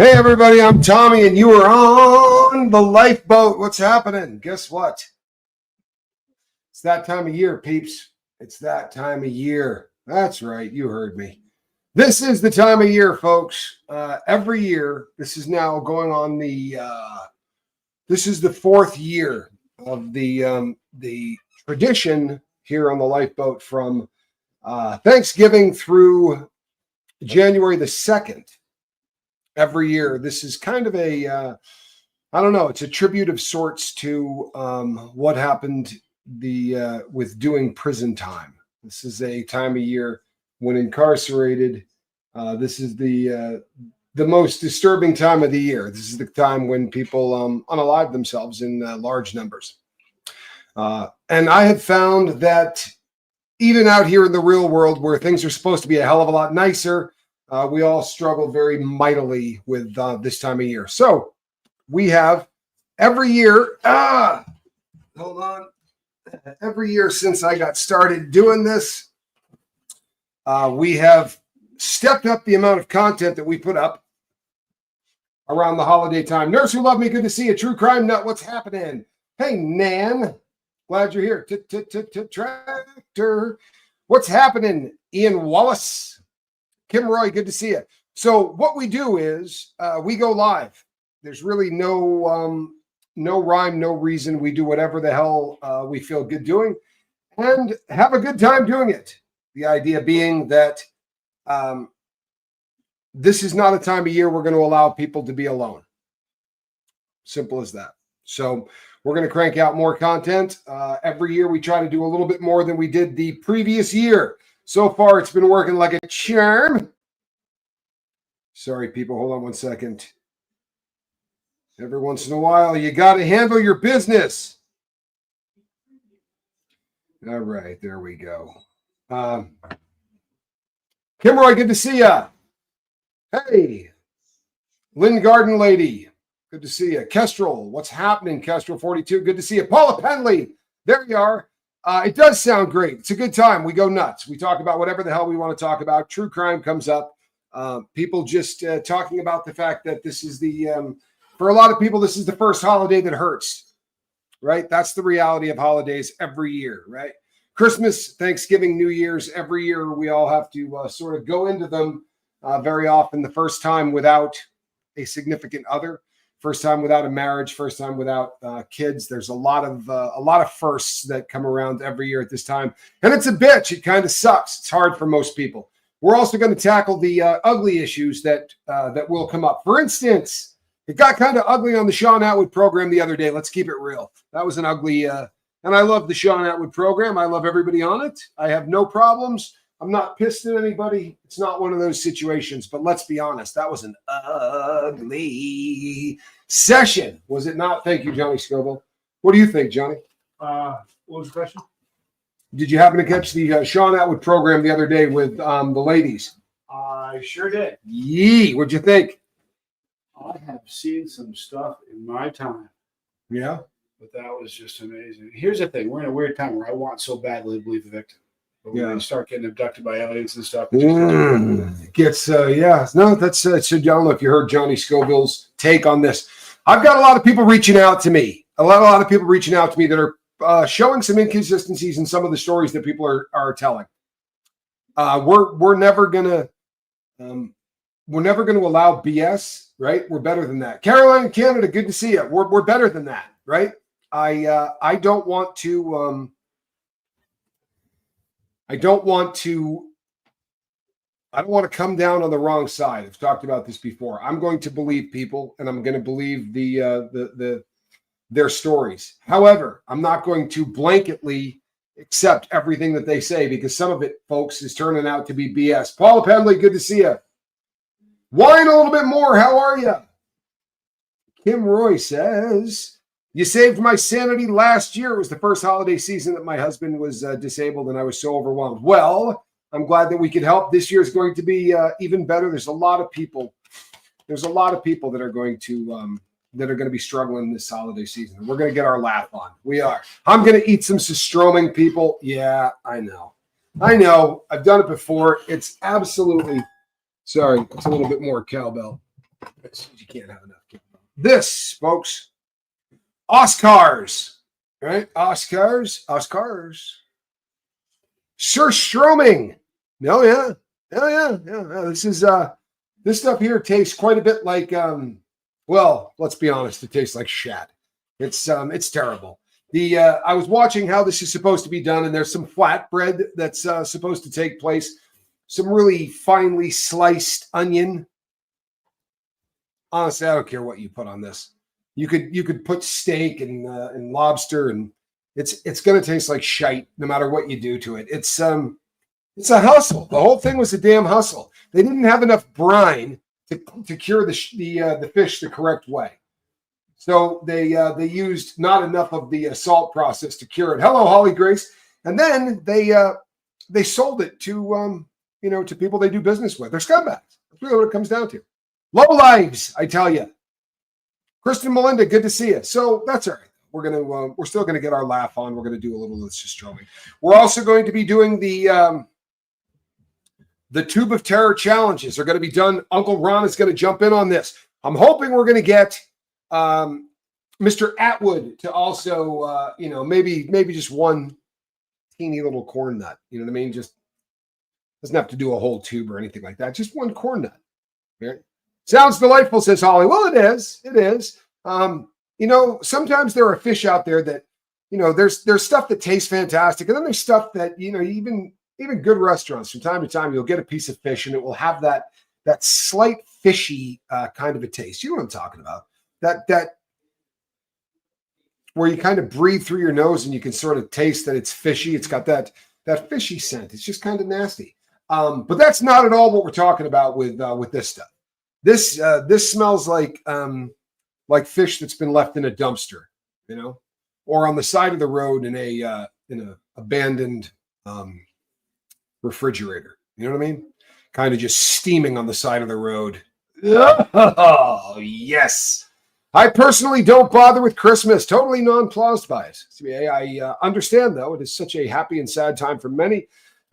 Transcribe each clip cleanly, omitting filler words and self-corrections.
Hey everybody, I'm Tommy and you are on the lifeboat. What's happening? Guess what? It's that time of year, peeps. It's that time of year. That's right, you heard me. This is the time of year, folks. Every year, this is now going on this is the fourth year of the tradition here on the lifeboat from Thanksgiving through January the 2nd. Every year, this is kind of I don't know, it's a tribute of sorts to what happened with doing prison time. This is a time of year when incarcerated. This is the most disturbing time of the year. This is the time when people unalive themselves in large numbers. And I have found that even out here in the real world where things are supposed to be a hell of a lot nicer, we all struggle very mightily with this time of year. So we have every year, hold on, every year since I got started doing this, we have stepped up the amount of content that we put up around the holiday time. Nurse who love me, good to see you. True crime nut, what's happening? Hey, Nan, glad you're here. Tractor, what's happening? Ian Wallace. Kim Roy, good to see you. So what we do is we go live. There's really no rhyme, no reason. We do whatever the hell we feel good doing and have a good time doing it. The idea being that this is not a time of year we're going to allow people to be alone. Simple as that. So we're going to crank out more content. Every year we try to do a little bit more than we did the previous year. So far, it's been working like a charm. Sorry, people. Hold on one second. Every once in a while, you got to handle your business. All right, there we go. Kimroy, good to see ya. Hey, Lynn Garden Lady, good to see you. Kestrel, what's happening? Kestrel 42, good to see you. Paula Penley, there you are. It does sound great. It's a good time. We go nuts. We talk about whatever the hell we want to talk about. True crime comes up. People just talking about the fact that this is for a lot of people, this is the first holiday that hurts, right? That's the reality of holidays every year, right? Christmas, Thanksgiving, New Year's, every year we all have to sort of go into them very often the first time without a significant other. First time without a marriage, first time without kids. There's a lot of firsts that come around every year at this time. And it's a bitch. It kind of sucks. It's hard for most people. We're also going to tackle the ugly issues that will come up. For instance, it got kind of ugly on the Sean Atwood program the other day. Let's keep it real. That was an ugly, and I love the Sean Atwood program. I love everybody on it. I have no problems. I'm not pissed at anybody. It's not one of those situations, but let's be honest. That was an ugly session, was it not? Thank you, Johnny Scoville. What do you think, Johnny? What was the question? Did you happen to catch the Sean Atwood program the other day with the ladies? I sure did. Yee, what'd you think? I have seen some stuff in my time. Yeah? But that was just amazing. Here's the thing. We're in a weird time where I want so badly to believe the victim. But when you start getting abducted by evidence and stuff, it gets no, that's I don't know if you heard Johnny Scoville's take on this. I've got a lot of people reaching out to me. A lot of people reaching out to me that are showing some inconsistencies in some of the stories that people are telling. We're never gonna allow BS, right? We're better than that. Caroline, Canada, good to see you. We're better than that, right? I don't want to come down on the wrong side. I've talked about this before. I'm going to believe people, and I'm going to believe their stories. However, I'm not going to blanketly accept everything that they say because some of it, folks, is turning out to be BS. Paula Penley, good to see you. Whine a little bit more. How are you? Kim Roy says, you saved my sanity last year. It was the first holiday season that my husband was disabled, and I was so overwhelmed. Well, I'm glad that we could help. This year is going to be even better. There's a lot of people that are going to be struggling this holiday season. We're going to get our laugh on. We are. I'm going to eat some Systroming, people. Yeah, I know. I've done it before. It's absolutely. Sorry, it's a little bit more cowbell. You can't have enough. This, folks, Oscars, right? Oscars. Surströmming. Oh yeah. This is this stuff here tastes quite a bit like well, let's be honest, it tastes like shat. It's terrible. I was watching how this is supposed to be done, and there's some flatbread that's supposed to take place. Some really finely sliced onion. Honestly, I don't care what you put on this. You could put steak and lobster, and it's going to taste like shite no matter what you do to it. It's a hustle. The whole thing was a damn hustle. They didn't have enough brine to cure the fish the correct way, so they used not enough of the salt process to cure it. Hello, Holly Grace, and then they sold it to to people they do business with. They're scumbags. That's really what it comes down to. Low lives, I tell you. Kristen Melinda, good to see you. So that's all right. We're still gonna get our laugh on. We're gonna do a little of this Surströmming. We're also going to be doing the Tube of Terror challenges. Are going to be done. Uncle Ron is going to jump in on this. I'm hoping we're going to get Mr. Atwood to also maybe just one teeny little corn nut. You know what I mean? Just doesn't have to do a whole tube or anything like that. Just one corn nut. Right? Sounds delightful, says Holly. Well, it is. It is. Sometimes there are fish out there that, there's stuff that tastes fantastic. And then there's stuff that, even good restaurants from time to time, you'll get a piece of fish and it will have that slight fishy kind of a taste. You know what I'm talking about? That where you kind of breathe through your nose and you can sort of taste that it's fishy. It's got that fishy scent. It's just kind of nasty. But that's not at all what we're talking about with this stuff. This smells like fish that's been left in a dumpster, or on the side of the road in a abandoned refrigerator. You know what I mean? Kind of just steaming on the side of the road. Oh, yes. I personally don't bother with Christmas. Totally nonplussed by it. I understand, though. It is such a happy and sad time for many.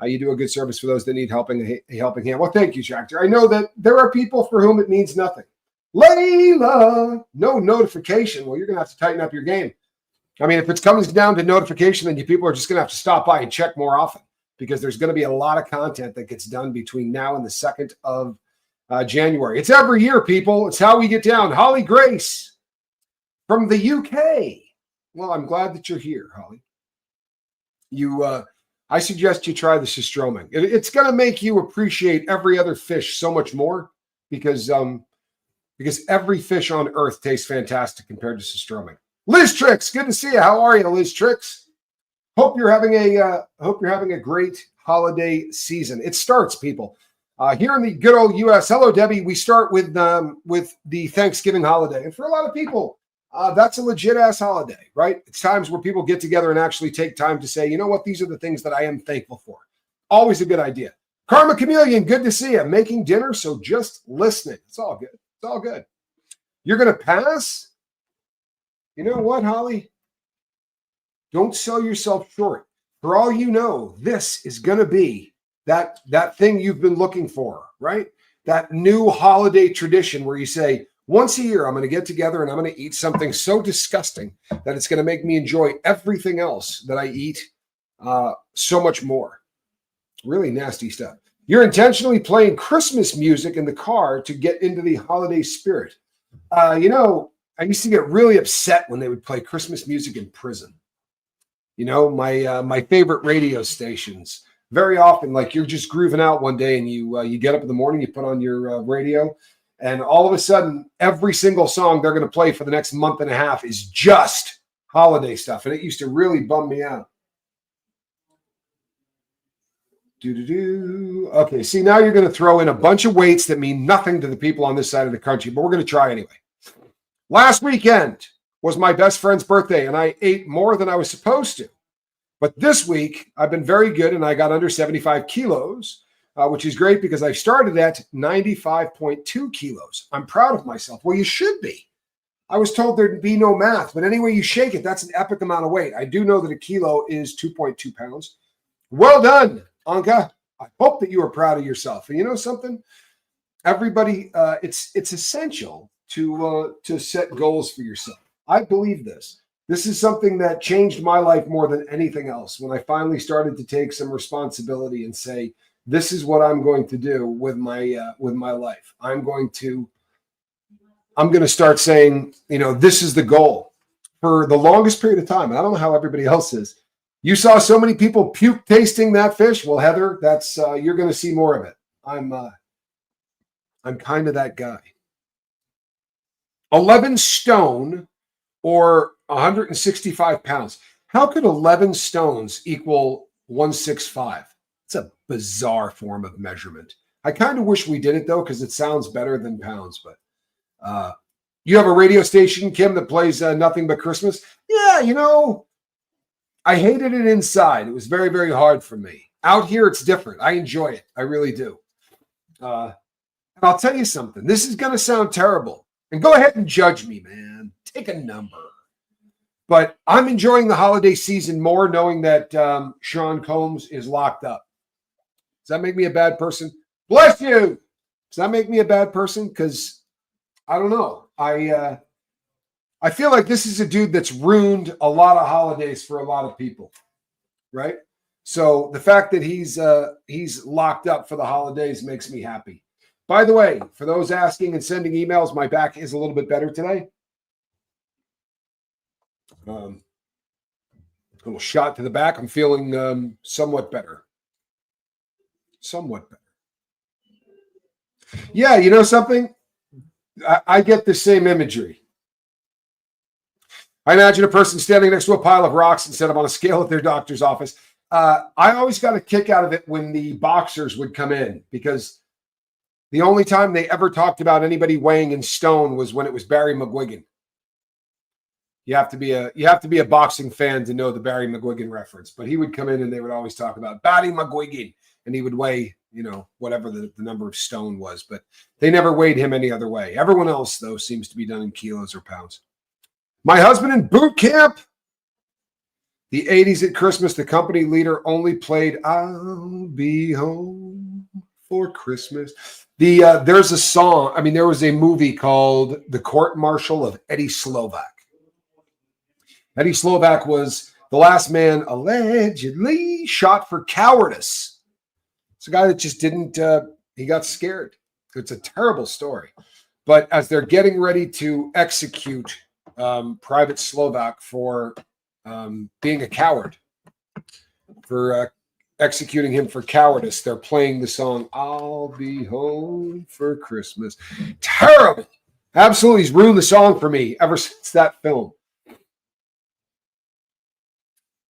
You do a good service for those that need a helping hand. Well, thank you, Shachter. I know that there are people for whom it means nothing. Layla, no notification. Well, you're going to have to tighten up your game. I mean, if it comes down to notification, then you people are just going to have to stop by and check more often, because there's going to be a lot of content that gets done between now and the 2nd of January. It's every year, people. It's how we get down. Holly Grace from the UK. Well, I'm glad that you're here, Holly. I suggest you try the Surströmming. It's going to make you appreciate every other fish so much more, because every fish on earth tastes fantastic compared to Surströmming. Liz Tricks, good to see you. How are you, Liz Tricks? Hope you're having a great holiday season. It starts, people. Here in the good old U.S. Hello, Debbie. We start with the Thanksgiving holiday, and for a lot of people, that's a legit ass holiday, right? It's times where people get together and actually take time to say, you know what, these are the things that I am thankful for. Always a good idea. Karma Chameleon, good to see you. Making dinner, so just listening. It's all good. It's all good. You're gonna pass? You know what, Holly? Don't sell yourself short. For all you know, this is going to be that thing you've been looking for, right? That new holiday tradition where you say, once a year, I'm going to get together and I'm going to eat something so disgusting that it's going to make me enjoy everything else that I eat so much more. Really nasty stuff. You're intentionally playing Christmas music in the car to get into the holiday spirit. I used to get really upset when they would play Christmas music in prison. My favorite radio stations, very often, like you're just grooving out one day and you get up in the morning, you put on your radio, and all of a sudden, every single song they're going to play for the next month and a half is just holiday stuff. And it used to really bum me out. Okay, see, now you're going to throw in a bunch of weights that mean nothing to the people on this side of the country, but we're going to try anyway. Last weekend was my best friend's birthday, and I ate more than I was supposed to. But this week, I've been very good, and I got under 75 kilos, which is great because I started at 95.2 kilos. I'm proud of myself. Well, you should be. I was told there'd be no math, but anyway you shake it, that's an epic amount of weight. I do know that a kilo is 2.2 pounds. Well done, Anka. I hope that you are proud of yourself. And you know something? everybody, it's essential to set goals for yourself. I believe this. This is something that changed my life more than anything else. When I finally started to take some responsibility and say, "This is what I'm going to do with my life. I'm going to start saying, this is the goal." For the longest period of time, and I don't know how everybody else is. You saw so many people puke tasting that fish. Well, Heather, that's you're going to see more of it. I'm kind of that guy. 11 stone or 165 pounds. How could 11 stones equal 165? It's a bizarre form of measurement. I kind of wish we did it, though, because it sounds better than pounds. But you have a radio station, Kim, that plays Nothing But Christmas? Yeah, I hated it inside. It was very, very hard for me. Out here, it's different. I enjoy it. I really do. And I'll tell you something. This is going to sound terrible. And go ahead and judge me, man. Take a number. But I'm enjoying the holiday season more knowing that Sean Combs is locked up. Does that make me a bad person? Bless you. Does that make me a bad person? Because I don't know. I feel like this is a dude that's ruined a lot of holidays for a lot of people, right? So the fact that he's locked up for the holidays makes me happy. By the way, for those asking and sending emails, my back is a little bit better today. A little shot to the back. I'm feeling somewhat better. Somewhat better. Yeah, you know something? I get the same imagery. I imagine a person standing next to a pile of rocks instead of on a scale at their doctor's office. I always got a kick out of it when the boxers would come in, because the only time they ever talked about anybody weighing in stone was when it was Barry McGuigan. You have to be a boxing fan to know the Barry McGuigan reference, but he would come in and they would always talk about Barry McGuigan, and he would weigh, whatever the number of stone was, but they never weighed him any other way. Everyone else, though, seems to be done in kilos or pounds. My husband in boot camp. The 80s at Christmas, the company leader only played "I'll Be Home for Christmas." There's a song. I mean, there was a movie called The Court Martial of Eddie Slovak. Eddie Slovak was the last man allegedly shot for cowardice. It's a guy that just didn't, he got scared. It's a terrible story. But as they're getting ready to execute Private Slovak for being a coward, for executing him for cowardice, they're playing the song "I'll Be Home for Christmas." Terrible. Absolutely. He's ruined the song for me ever since that film.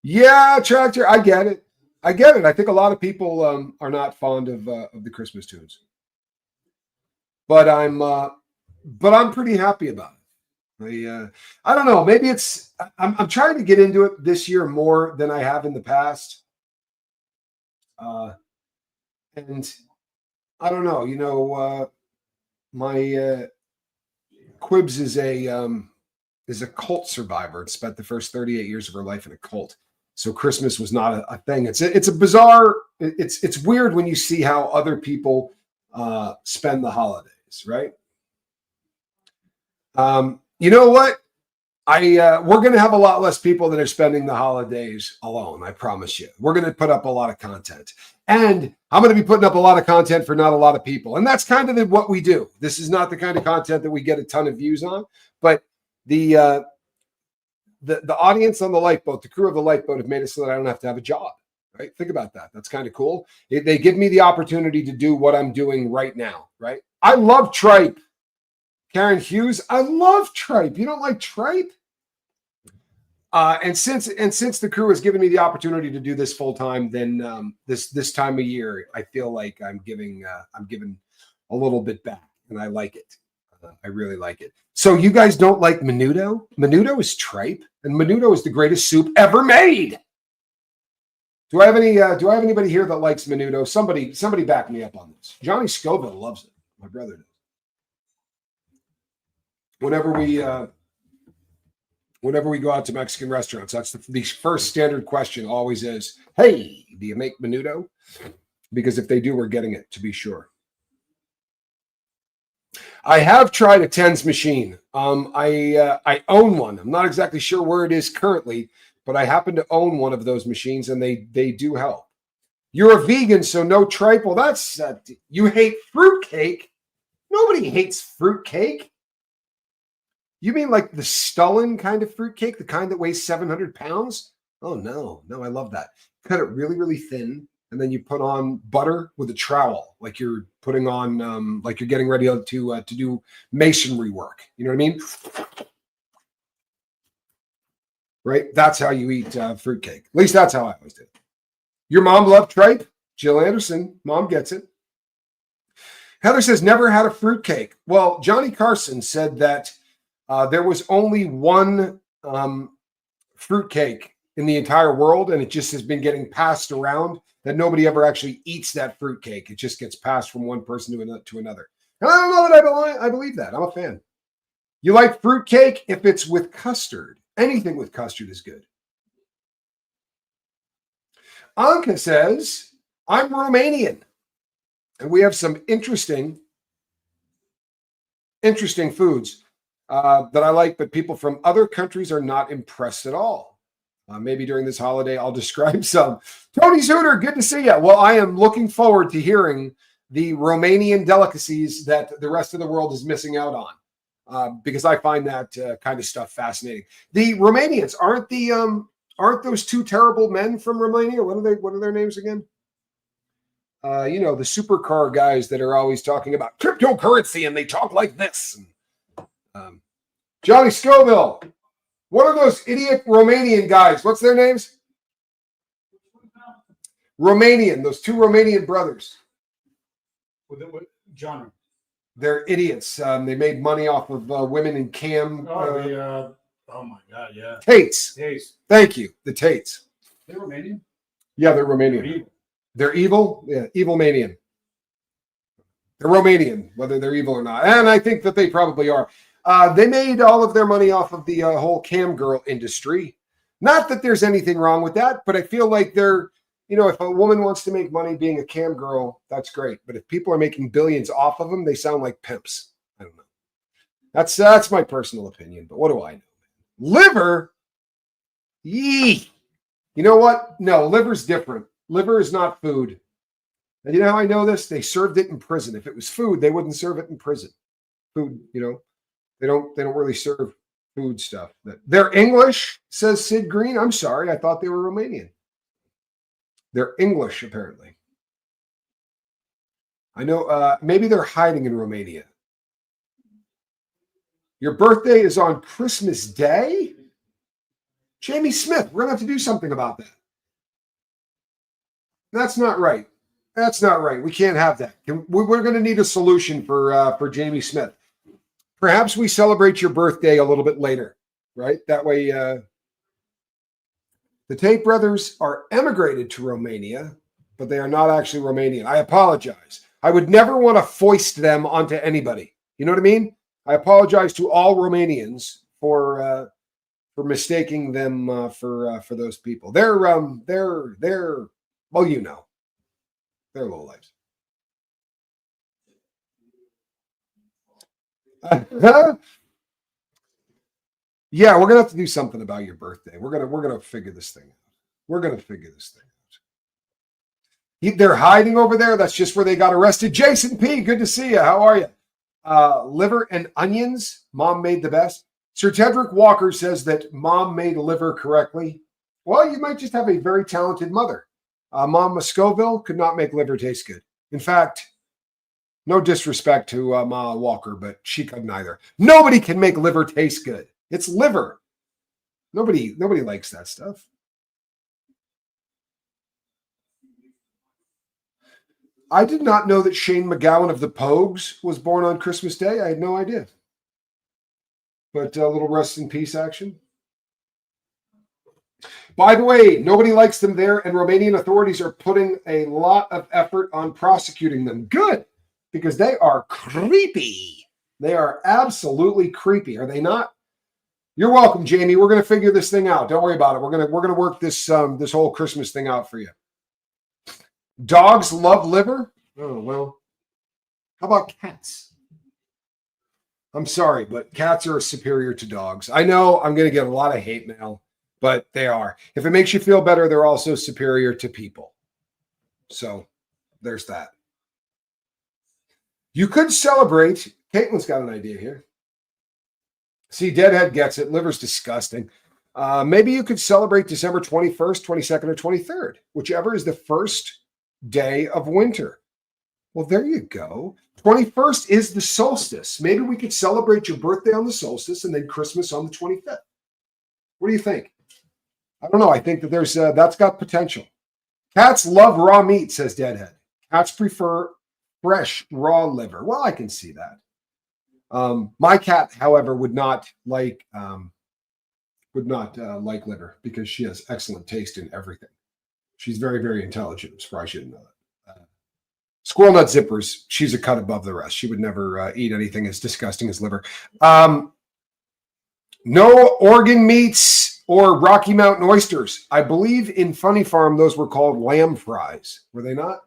Yeah, Tractor, I get it. I think a lot of people are not fond of the Christmas tunes, but I'm pretty happy about it. I don't know. Maybe I'm trying to get into it this year more than I have in the past. And I don't know. My Quibs is a cult survivor. It spent the first 38 years of her life in a cult. So Christmas was not a thing. It's a bizarre. It's weird when you see how other people spend the holidays, right? You know what? We're going to have a lot less people that are spending the holidays alone. I promise you. We're going to put up a lot of content, and I'm going to be putting up a lot of content for not a lot of people. And that's kind of what we do. This is not the kind of content that we get a ton of views on, but the audience on the lifeboat, the crew of the lifeboat, have made it so that I don't have to have a job. Right? Think about that. That's kind of cool. They give me the opportunity to do what I'm doing right now. Right? I love tripe. Karen Hughes, I love tripe. You don't like tripe? And since the crew has given me the opportunity to do this full time, then this time of year, I feel like I'm giving a little bit back, and I like it. I really like it. So you guys don't like menudo? Menudo is tripe, and menudo is the greatest soup ever made. Do I have anybody here that likes menudo? Somebody back me up on this. Johnny Scoville loves it. My brother does. Whenever we go out to Mexican restaurants, that's the first standard question always is, "Hey, do you make menudo?" Because if they do, we're getting it, to be sure. I have tried a tens machine. I own one. I'm not exactly sure where it is currently, but I happen to own one of those machines, and they do help. You're a vegan, so no tripe. Well, that's you hate fruitcake. Nobody hates fruitcake. You mean like the Stullen kind of fruitcake, the kind that weighs 700 pounds? Oh no, I love that. Cut it really, really thin, and then you put on butter with a trowel, like you're putting on, like you're getting ready to do masonry work. You know what I mean? Right? That's how you eat fruitcake. At least that's how I always did. Your mom loved tripe? Jill Anderson, mom gets it. Heather says, never had a fruitcake. Well, Johnny Carson said that there was only one fruitcake in the entire world, and it just has been getting passed around, that nobody ever actually eats that fruitcake. It just gets passed from one person to another. And I don't know that I believe that. I'm a fan. You like fruitcake if it's with custard. Anything with custard is good. Anka says, I'm Romanian. And we have some interesting foods that I like, but people from other countries are not impressed at all. Maybe during this holiday, I'll describe some. Tony Zooter, good to see you. Well, I am looking forward to hearing the Romanian delicacies that the rest of the world is missing out on, because I find that kind of stuff fascinating. The Romanians aren't those two terrible men from Romania? What are their names again? The supercar guys that are always talking about cryptocurrency, and they talk like this. Johnny Scoville. What are those idiot Romanian guys? What's their names? Romanian. Those two Romanian brothers. What genre? They're idiots. They made money off of women in cam. Oh my God, yeah. Tates. Thank you. The Tates. They're Romanian? Yeah, they're Romanian. They're evil? Yeah, evil manian. They're Romanian, whether they're evil or not. And I think that they probably are. They made all of their money off of the whole cam girl industry. Not that there's anything wrong with that, but I feel like they're, if a woman wants to make money being a cam girl, that's great. But if people are making billions off of them, they sound like pimps. I don't know. That's my personal opinion, but what do I know? Liver? Yee. You know what? No, liver's different. Liver is not food. And you know how I know this? They served it in prison. If it was food, they wouldn't serve it in prison. Food, they don't really serve food stuff. They're English, says Sid Green. I'm sorry, I thought they were Romanian. They're English, apparently. I know, maybe they're hiding in Romania. Your birthday is on Christmas Day? Jamie Smith, we're going to have to do something about that. That's not right. That's not right. We can't have that. We're going to need a solution for Jamie Smith. Perhaps we celebrate your birthday a little bit later, right? That way, the Tate brothers are emigrated to Romania, but they are not actually Romanian. I apologize. I would never want to foist them onto anybody. You know what I mean? I apologize to all Romanians for mistaking them for those people. They're well, they're lowlifes. Yeah, we're gonna have to do something about your birthday. We're gonna figure this thing out. We're gonna figure this thing out. They're hiding over there. That's just where they got arrested. Jason P, good to see you. How are you? Liver and onions. Mom made the best. Sir Tedrick Walker says that mom made liver correctly. Well, you might just have a very talented mother. Mom Scoville could not make liver taste good. In fact, no disrespect to Ma Walker, but she couldn't either. Nobody can make liver taste good. It's liver. Nobody likes that stuff. I did not know that Shane McGowan of the Pogues was born on Christmas Day. I had no idea. But a little rest in peace action. By the way, nobody likes them there, and Romanian authorities are putting a lot of effort on prosecuting them. Good, because they are creepy. They are absolutely creepy, are they not? You're welcome, Jamie. We're going to figure this thing out. Don't worry about it. We're going to work this whole Christmas thing out for you. Dogs love liver? Oh, well. How about cats? I'm sorry, but cats are superior to dogs. I know I'm going to get a lot of hate mail, but they are. If it makes you feel better, they're also superior to people. So there's that. You could celebrate. Caitlin's got an idea here. See, Deadhead gets it. Liver's disgusting. Maybe you could celebrate December 21st, 22nd, or 23rd, whichever is the first day of winter. Well, there you go. 21st is the solstice. Maybe we could celebrate your birthday on the solstice and then Christmas on the 25th. What do you think? I don't know. I think that there's that's got potential. Cats love raw meat, says Deadhead. Cats prefer fresh raw liver. Well, I can see that. My cat, however, would not like liver because she has excellent taste in everything. She's very, very intelligent. I'm surprised you didn't know that. Squirrel nut zippers, she's a cut above the rest. She would never eat anything as disgusting as liver. No organ meats or Rocky Mountain oysters. I believe in Funny Farm, those were called lamb fries. Were they not?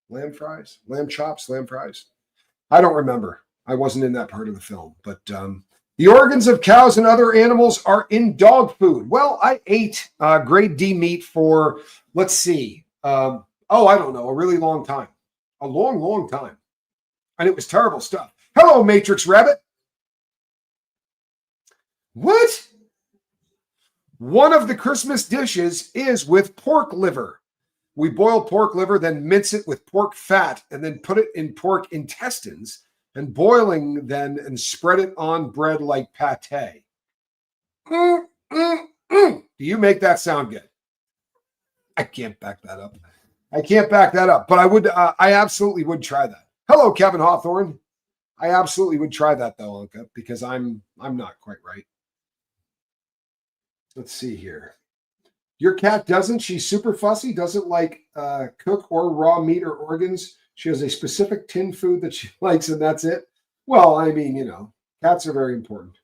Lamb fries? Lamb chops? Lamb fries? I don't remember. I wasn't in that part of the film. But the organs of cows and other animals are in dog food. Well, I ate grade D meat for, let's see, I don't know, a really long time. A long, long time. And it was terrible stuff. Hello, Matrix Rabbit. What? One of the Christmas dishes is with pork liver. We boil pork liver, then mince it with pork fat, and then put it in pork intestines, and boiling then and spread it on bread like pate. Do you make that sound good? I can't back that up. But I would, I absolutely would try that. Hello, Kevin Hawthorne. I absolutely would try that though, Anka, because I'm not quite right. Let's see here. Your cat doesn't. She's super fussy. Doesn't like cook or raw meat or organs. She has a specific tin food that she likes, and that's it. Well, I mean, cats are very important.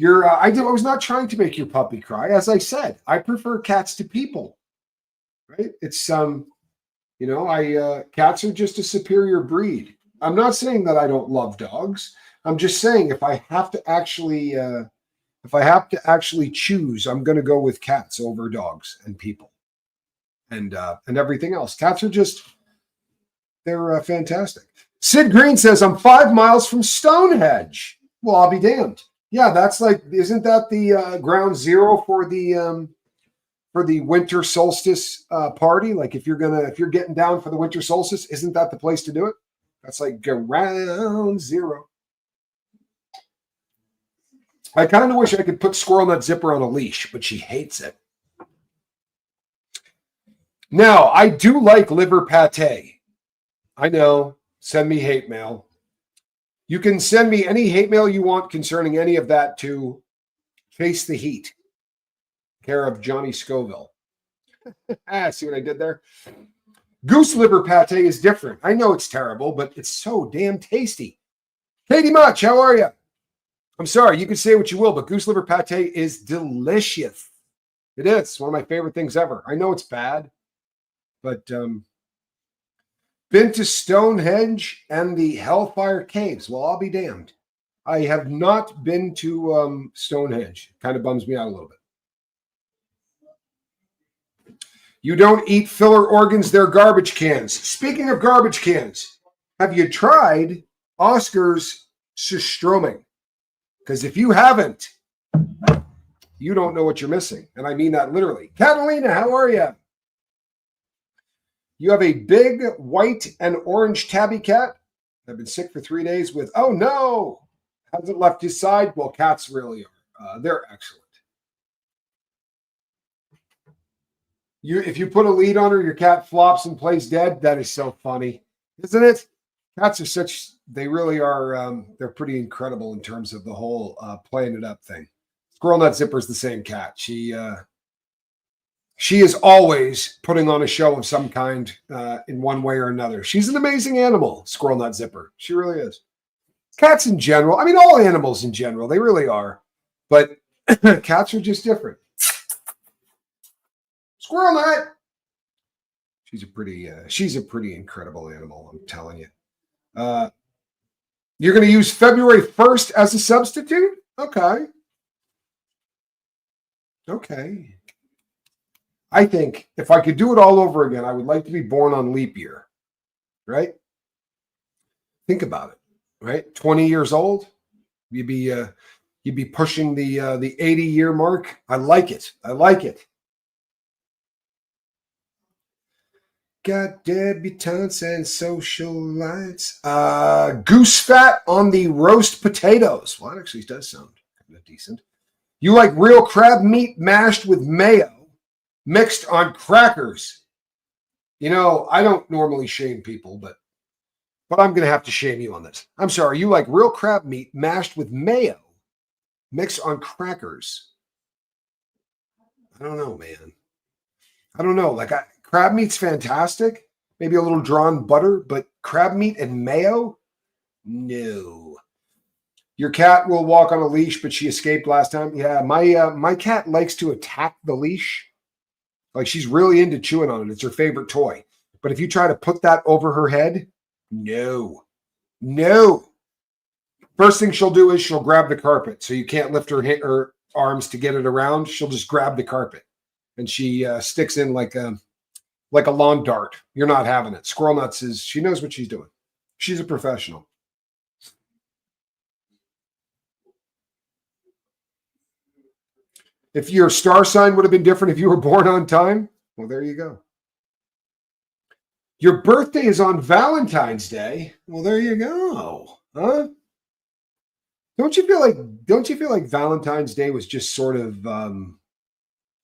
I was not trying to make your puppy cry. As I said, I prefer cats to people. Right? It's cats are just a superior breed. I'm not saying that I don't love dogs. I'm just saying if I have to actually choose, I'm going to go with cats over dogs and people and everything else. Cats are they're fantastic. Sid Green says, I'm 5 miles from Stonehenge. Well, I'll be damned. Yeah, that's isn't that the ground zero for the winter solstice party? Like if you're getting down for the winter solstice, isn't that the place to do it? That's like ground zero. I kind of wish I could put Squirrel Nut Zipper on a leash, but she hates it. Now, I do like liver pate. I know. Send me hate mail. You can send me any hate mail you want concerning any of that to Face the Heat, care of Johnny Scoville. See what I did there? Goose liver pate is different. I know it's terrible, but it's so damn tasty. Katie Much, how are you? I'm sorry, you can say what you will, but goose liver pate is delicious. It is one of my favorite things ever. I know it's bad, but been to Stonehenge and the Hellfire Caves. Well, I'll be damned. I have not been to Stonehenge. Kind of bums me out a little bit. You don't eat filler organs, they're garbage cans. Speaking of garbage cans, have you tried Oscar's Surströmming? Because if you haven't, you don't know what you're missing. And I mean that literally. Catalina, how are you? You have a big white and orange tabby cat. I've been sick for 3 days with, oh no, hasn't left his side. Well, cats really are. They're excellent. If you put a lead on her, your cat flops and plays dead. That is so funny, isn't it? Cats are they really are, they're pretty incredible in terms of the whole playing it up thing. Squirrel Nut Zipper is the same cat. She is always putting on a show of some kind in one way or another. She's an amazing animal, Squirrel Nut Zipper. She really is. Cats in general, I mean, all animals in general, they really are. But cats are just different. Squirrel Nut. She's a pretty incredible animal, I'm telling you. You're going to use February 1st as a substitute? Okay. Okay. I think if I could do it all over again, I would like to be born on leap year, right? Think about it, right? 20 years old, you'd be pushing the 80-year mark. I like it. I like it. Got debutantes and socialites. Goose fat on the roast potatoes. Well, that actually does sound kind of decent. You like real crab meat mashed with mayo mixed on crackers. You know, I don't normally shame people, but I'm going to have to shame you on this. I'm sorry. You like real crab meat mashed with mayo mixed on crackers. I don't know, man. I don't know. Like, crab meat's fantastic. Maybe a little drawn butter, but crab meat and mayo? No. Your cat will walk on a leash, but she escaped last time. Yeah, my cat likes to attack the leash. Like, she's really into chewing on it. It's her favorite toy. But if you try to put that over her head, no. No. First thing she'll do is she'll grab the carpet. So you can't lift her arms to get it around. She'll just grab the carpet. And she sticks in like a lawn dart. You're not having it. Squirrel Nuts she knows what she's doing. She's a professional. If your star sign would have been different if you were born on time, well, there you go. Your birthday is on Valentine's Day. Well, there you go. Huh? Don't you feel like Valentine's Day was just sort of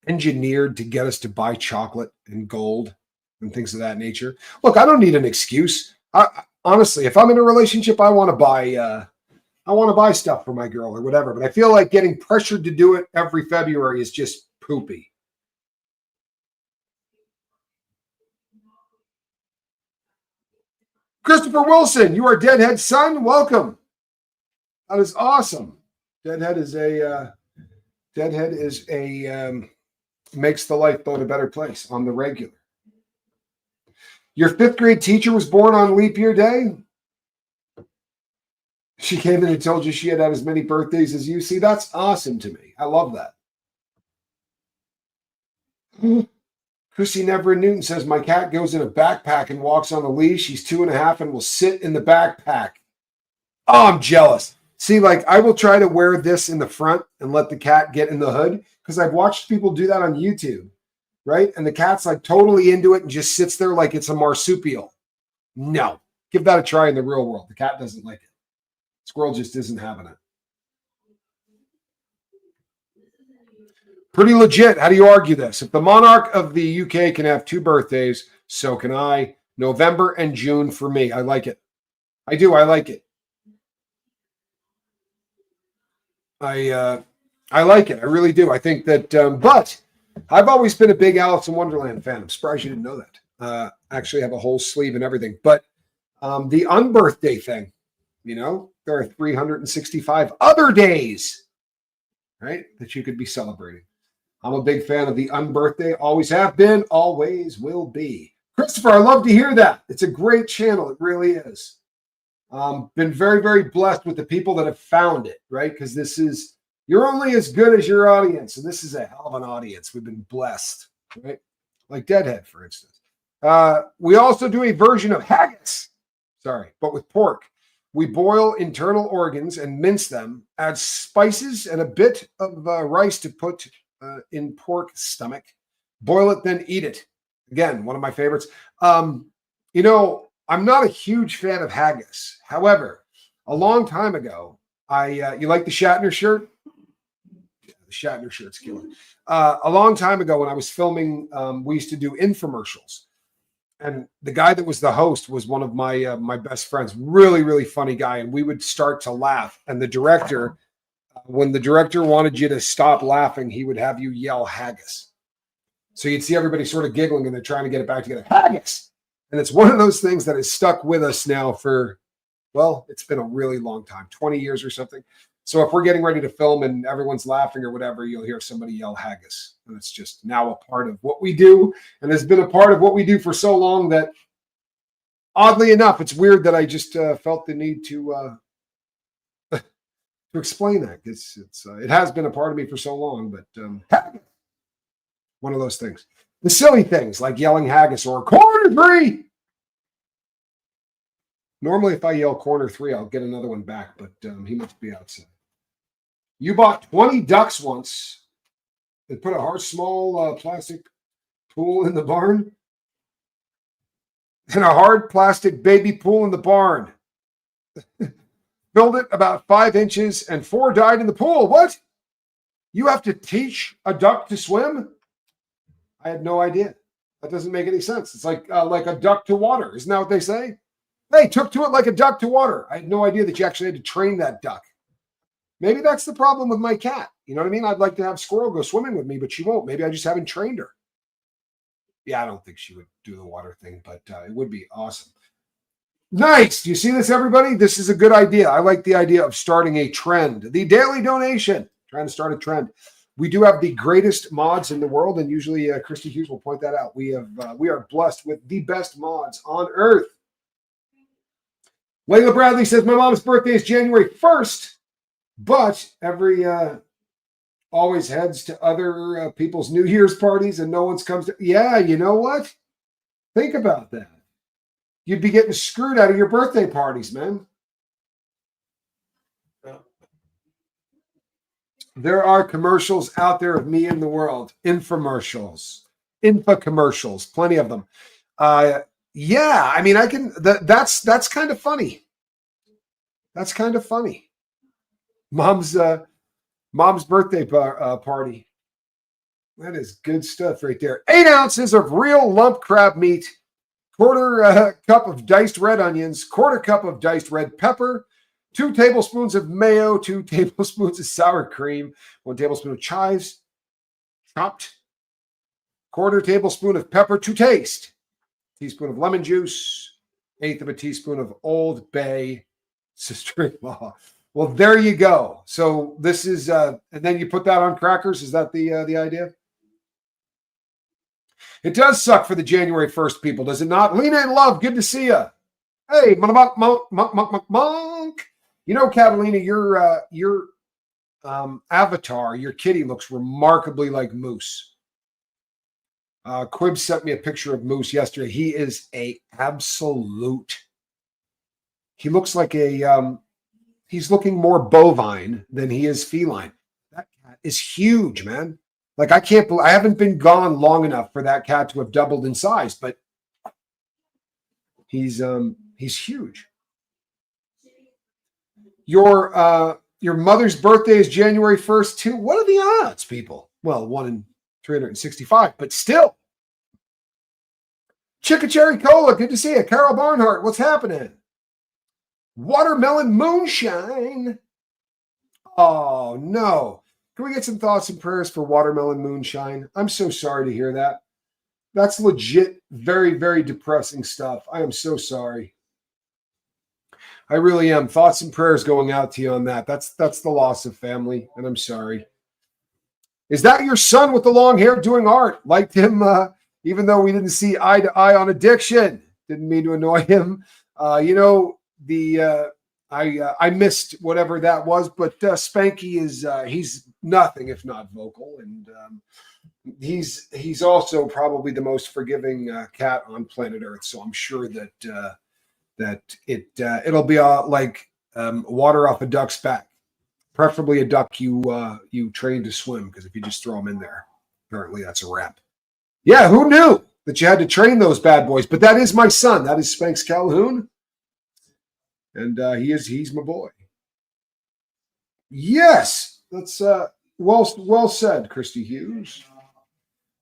engineered to get us to buy chocolate and gold and things of that nature? Look, I don't need an excuse. Honestly, if I'm in a relationship, I want to buy stuff for my girl or whatever. But I feel like getting pressured to do it every February is just poopy. Christopher Wilson, you are Deadhead's son. Welcome. That is awesome. Deadhead is makes the lifeboat a better place on the regular. Your 5th grade teacher was born on leap year day. She came in and told you she had as many birthdays as you. See, that's awesome to me. I love that. Chrissy Never Newton says, my cat goes in a backpack and walks on a leash. He's 2.5 and will sit in the backpack. Oh, I'm jealous. See, like, I will try to wear this in the front and let the cat get in the hood because I've watched people do that on YouTube, right? And the cat's like totally into it and just sits there like it's a marsupial. No, give that a try in the real world. The cat doesn't like it. Squirrel just isn't having it. Pretty legit. How do you argue this? If the monarch of the UK can have 2 birthdays, so can I. November and June for me. I like it. I do. I like it. I like it. I really do. I think that, but I've always been a big Alice in Wonderland fan. I'm surprised you didn't know that. Actually have a whole sleeve and everything. But the unbirthday thing, you know, there are 365 other days, right, that you could be celebrating. I'm a big fan of the unbirthday. Always have been, always will be. Christopher, I love to hear that. It's a great channel. It really is. Been very, very blessed with the people that have found it, right? Because you're only as good as your audience. And this is a hell of an audience. We've been blessed, right? Like Deadhead, for instance. We also do a version of haggis, but with pork. We boil internal organs and mince them, add spices and a bit of rice to put in pork stomach. Boil it, then eat it. Again, one of my favorites. You know, I'm not a huge fan of haggis. However, a long time ago, you like the Shatner shirt? Yeah, the Shatner shirt's killing. A long time ago when I was filming, we used to do infomercials. And the guy that was the host was one of my best friends, really, really funny guy. And we would start to laugh. And the director, when the director wanted you to stop laughing, he would have you yell haggis. So you'd see everybody sort of giggling and they're trying to get it back together. Haggis. And it's one of those things that has stuck with us now for, well, it's been a really long time, 20 years or something. So if we're getting ready to film and everyone's laughing or whatever, you'll hear somebody yell haggis. And it's just now a part of what we do. And has been a part of what we do for so long that, oddly enough, it's weird that I just felt the need to to explain that. It has been a part of me for so long, but one of those things. The silly things like yelling haggis or corner three. Normally, if I yell corner three, I'll get another one back, but he must be outside. You bought 20 ducks once and put a small plastic pool in the barn? And a hard plastic baby pool in the barn. Filled it about 5 inches and 4 died in the pool. What? You have to teach a duck to swim? I had no idea. That doesn't make any sense. It's like a duck to water. Isn't that what they say? Hey, took to it like a duck to water. I had no idea that you actually had to train that duck. Maybe that's the problem with my cat. You know what I mean? I'd like to have Squirrel go swimming with me, but she won't. Maybe I just haven't trained her. Yeah, I don't think she would do the water thing, but it would be awesome. Nice. Do you see this, everybody? This is a good idea. I like the idea of starting a trend. The daily donation. Trying to start a trend. We do have the greatest mods in the world, and usually Christy Hughes will point that out. We are blessed with the best mods on earth. Layla Bradley says, my mom's birthday is January 1st, but every always heads to other people's New Year's parties and no one's comes to. Yeah, you know what? Think about that. You'd be getting screwed out of your birthday parties, man. There are commercials out there of me in the world. Infomercials. Infocommercials. Plenty of them. Yeah, I mean, I can. That's kind of funny. That's kind of funny. Mom's birthday party. That is good stuff right there. 8 ounces of real lump crab meat, quarter cup of diced red onions, quarter cup of diced red pepper, 2 tablespoons of mayo, 2 tablespoons of sour cream, 1 tablespoon of chives, chopped, quarter tablespoon of pepper to taste, teaspoon of lemon juice, 1/8 of a teaspoon of Old Bay sister-in-law. Well, there you go. So this is, and then you put that on crackers. Is that the idea? It does suck for the January 1st people, does it not? Lena and Love, good to see you. Hey, monk. You know, Catalina, your avatar, your kitty looks remarkably like Moose. Quib sent me a picture of Moose yesterday. He is a absolute. He looks like he's looking more bovine than he is feline. That cat is huge, man. Like I haven't been gone long enough for that cat to have doubled in size, but he's huge. Your mother's birthday is January 1st too. What are the odds, people? Well, 1 in 365, but still. Chicka Cherry Cola, good to see you. Carol Barnhart, what's happening? Watermelon moonshine. Oh, no. Can we get some thoughts and prayers for watermelon moonshine? I'm so sorry to hear that. That's legit very, very depressing stuff. I am so sorry. I really am. Thoughts and prayers going out to you on that. That's the loss of family, and I'm sorry. Is that your son with the long hair doing art? Liked him, even though we didn't see eye to eye on addiction. Didn't mean to annoy him. I missed whatever that was, but Spanky he's nothing if not vocal, and he's also probably the most forgiving cat on planet Earth. So I'm sure that it'll be like water off a duck's back, preferably a duck you train to swim, because if you just throw them in there, apparently that's a wrap. Yeah, who knew that you had to train those bad boys? But that is my son. That is Spanx Calhoun. And he's my boy. Yes, that's well said, Christy Hughes.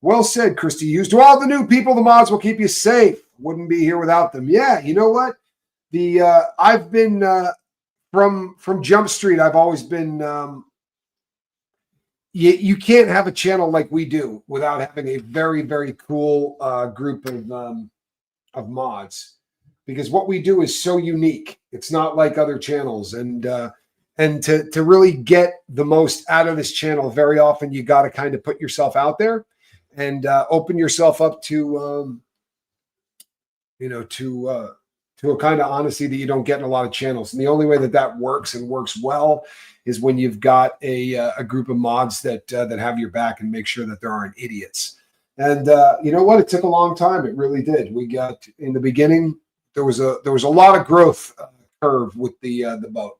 Well said, Christy Hughes. To all the new people, the mods will keep you safe. Wouldn't be here without them. Yeah, you know what? I've been from Jump Street. I've always been. You can't have a channel like we do without having a very, very cool group of mods, because what we do is so unique. It's not like other channels, and to really get the most out of this channel, very often you got to kind of put yourself out there and open yourself up to to a kind of honesty that you don't get in a lot of channels. And the only way that that works and works well is when you've got a group of mods that have your back and make sure that there aren't idiots. And you know what? It took a long time. It really did. We got in the beginning. There was a lot of growth curve with the boat.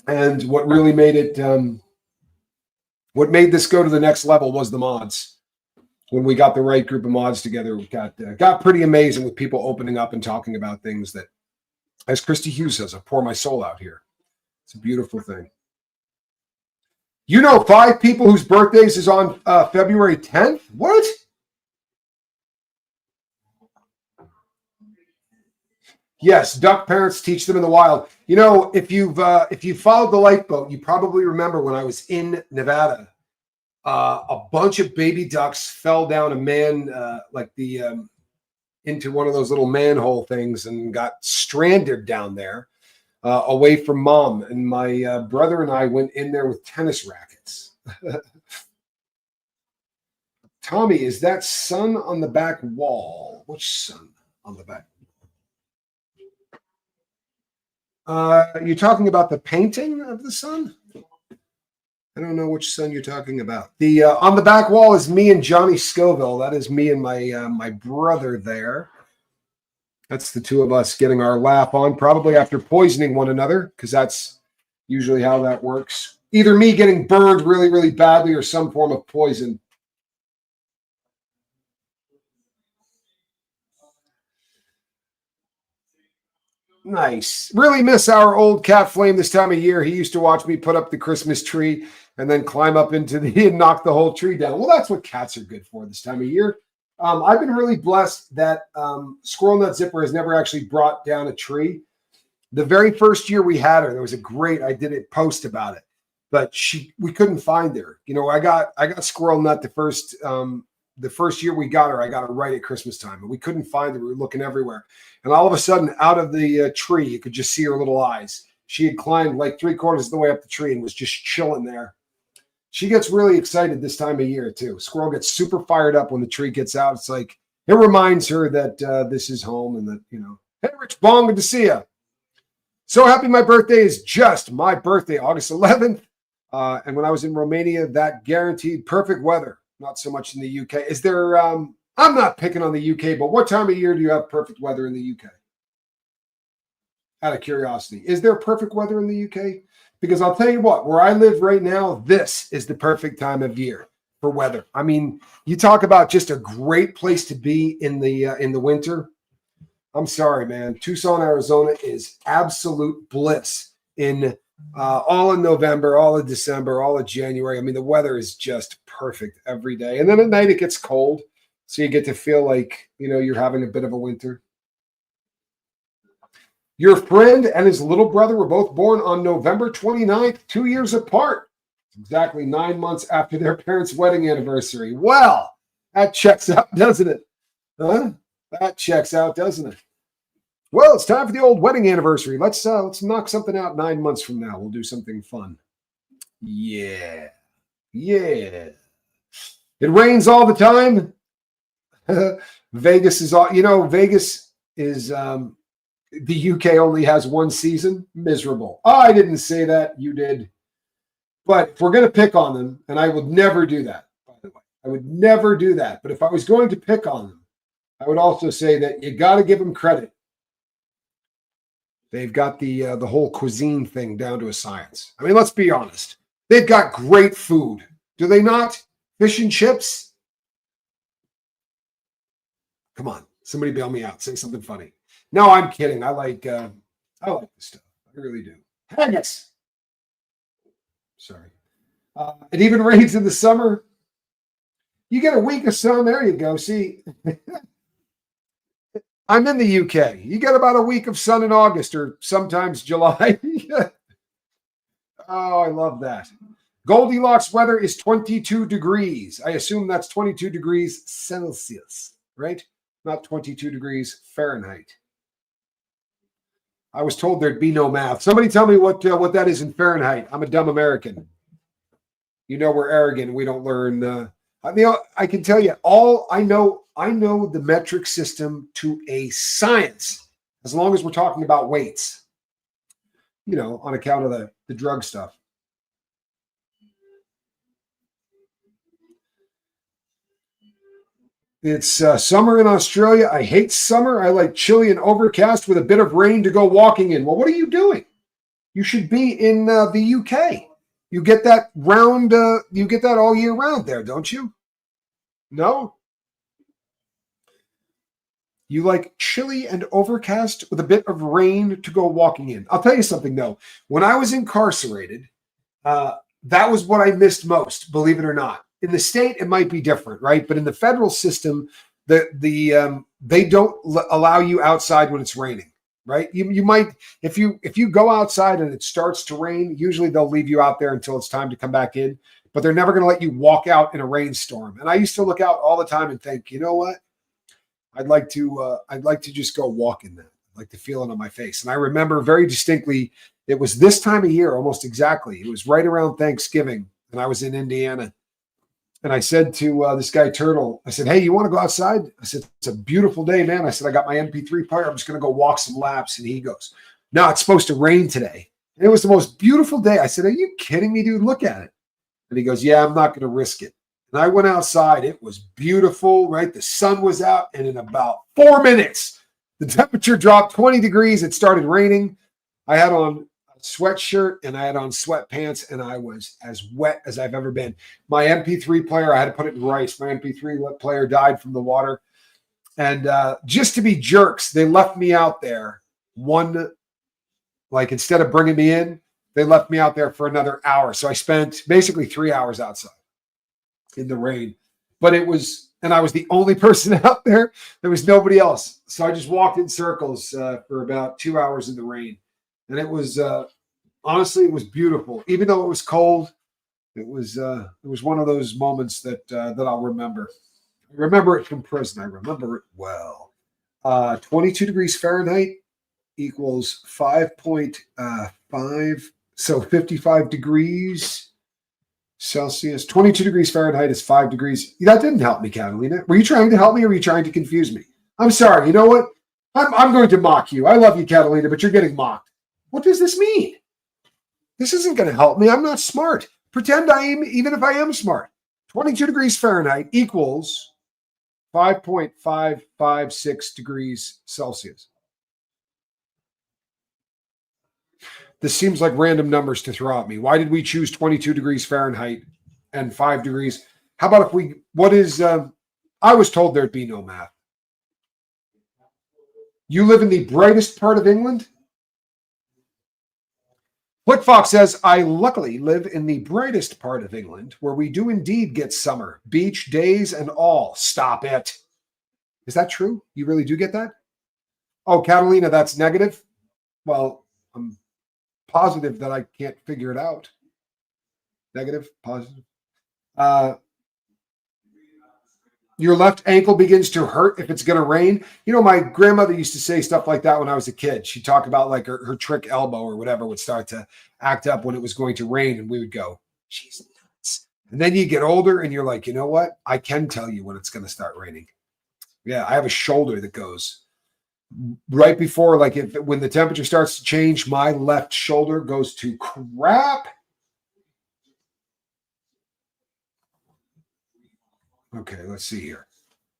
And what really made it, what made this go to the next level was the mods. When we got the right group of mods together, we got pretty amazing with people opening up and talking about things that, as Christy Hughes says, I pour my soul out here. It's a beautiful thing. You know 5 people whose birthdays is on February 10th? What? Yes, duck parents teach them in the wild. You know, if you followed the lifeboat, you probably remember when I was in Nevada, a bunch of baby ducks fell down into one of those little manhole things and got stranded down there, away from mom. And my brother and I went in there with tennis rackets. Tommy, is that sun on the back wall? Which sun on the back? You're talking about the painting of the sun? I don't know which sun you're talking about. The on the back wall is me and Johnny Scoville. That is me and my brother there. That's the two of us getting our laugh on, probably after poisoning one another, because that's usually how that works. Either me getting burned really, really badly or some form of poison. Nice. Really miss our old cat Flame this time of year. He used to watch me put up the Christmas tree and then climb up into and knock the whole tree down. Well, that's what cats are good for this time of year. I've been really blessed that Squirrel Nut Zipper has never actually brought down a tree. The very first year we had her, there was I did a post about it, but we couldn't find her. You know, I got Squirrel Nut the first year we got her. I got her right at Christmas time, and we couldn't find her. We were looking everywhere, and all of a sudden, out of the tree, you could just see her little eyes. She had climbed like 3/4 of the way up the tree and was just chilling there. She gets really excited this time of year too. Squirrel gets super fired up when the tree gets out. It's like it reminds her that this is home and that, you know, hey, Rich Bong, good to see you. So happy my birthday is just my birthday, August 11th. And when I was in Romania, that guaranteed perfect weather. Not so much in the UK. Is there, I'm not picking on the UK, but what time of year do you have perfect weather in the UK? Out of curiosity, is there perfect weather in the UK? Because I'll tell you what, where I live right now, this is the perfect time of year for weather. I mean, you talk about just a great place to be in the winter. I'm sorry, man. Tucson, Arizona is absolute bliss in all of November, all of December, all of January. I mean, the weather is just perfect every day. And then at night it gets cold. So you get to feel like, you know, you're having a bit of a winter. Your friend and his little brother were both born on November 29th, 2 years apart. Exactly 9 months after their parents' wedding anniversary. Well, that checks out, doesn't it? Huh? That checks out, doesn't it? Well, it's time for the old wedding anniversary. Let's knock something out 9 months from now. We'll do something fun. Yeah. Yeah. It rains all the time. Vegas is all, you know, Vegas is the UK only has one season. Miserable. Oh, I didn't say that. You did. But if we're going to pick on them, and I would never do that, by the way. I would never do that. But if I was going to pick on them, I would also say that you got to give them credit. They've got the whole cuisine thing down to a science. I mean, let's be honest. They've got great food. Do they not? Fish and chips? Come on. Somebody bail me out. Say something funny. No, I'm kidding. I like this stuff. I really do. Haggis. Sorry. It even rains in the summer. You get a week of sun. There you go. See, I'm in the UK. You get about a week of sun in August or sometimes July. Oh, I love that. Goldilocks weather is 22 degrees. I assume that's 22 degrees Celsius, right? Not 22 degrees Fahrenheit. I was told there'd be no math. Somebody tell me what that is in Fahrenheit. I'm a dumb American. You know we're arrogant. We don't learn I mean, I can tell you all I know the metric system to a science, as long as we're talking about weights, on account of the drug stuff. It's summer in Australia. I hate summer. I like chilly and overcast with a bit of rain to go walking in. Well, what are you doing? You should be in the UK. You get that you get that all year round there, don't you? No? You like chilly and overcast with a bit of rain to go walking in. I'll tell you something, though. When I was incarcerated, that was what I missed most, believe it or not. In the state, it might be different, right? But in the federal system, they don't allow you outside when it's raining, right? You might, if you go outside and it starts to rain, usually they'll leave you out there until it's time to come back in. But they're never going to let you walk out in a rainstorm. And I used to look out all the time and think, you know what? I'd like to just go walk in that. I'd like to feel it on my face. And I remember very distinctly, it was this time of year, almost exactly. It was right around Thanksgiving, and I was in Indiana. And I said to this guy Turtle, I said, "Hey, you want to go outside?" I said, "It's a beautiful day, man." I said, "I got my MP3 player. I'm just going to go walk some laps." And he goes, "No, it's supposed to rain today." And it was the most beautiful day. I said, "Are you kidding me, dude? Look at it." And he goes, "Yeah, I'm not going to risk it." And I went outside. It was beautiful, right? The sun was out. And in about 4 minutes, the temperature dropped 20 degrees. It started raining. I had on a sweatshirt and I had on sweatpants, and I was as wet as I've ever been. My MP3 player, I had to put it in rice. My MP3 player died from the water. And just to be jerks, they left me out there instead of bringing me in, they left me out there for another hour. So I spent basically 3 hours outside in the rain. But and I was the only person out there. There was nobody else. So I just walked in circles for about 2 hours in the rain. And it was, honestly, it was beautiful. Even though it was cold, it was one of those moments that I'll remember. I remember it from prison. I remember it well. 22 degrees Fahrenheit equals 5.5. So 55 degrees Celsius. 22 degrees Fahrenheit is 5 degrees. That didn't help me, Catalina. Were you trying to help me, or were you trying to confuse me? I'm sorry. You know what? I'm going to mock you. I love you, Catalina, but you're getting mocked. What does this mean? This isn't going to help me. I'm not smart. Pretend I am, even if I am smart. 22 degrees Fahrenheit equals 5.556 degrees Celsius. This seems like random numbers to throw at me. Why did we choose 22 degrees Fahrenheit and 5 degrees? How about I was told there'd be no math. You live in the brightest part of England? Flickfox says, "I luckily live in the brightest part of England, where we do indeed get summer, beach days and all." Stop it. Is that true? You really do get that? Oh, Catalina, that's negative? Well, I'm positive that I can't figure it out. Negative, positive. Your left ankle begins to hurt if it's going to rain. My grandmother used to say stuff like that when I was a kid. She'd talk about like her trick elbow or whatever would start to act up when it was going to rain. And we would go, "She's nuts." And then you get older and you're like, you know what? I can tell you when it's going to start raining. Yeah, I have a shoulder that goes right before, when the temperature starts to change, my left shoulder goes to crap. Okay, let's see here.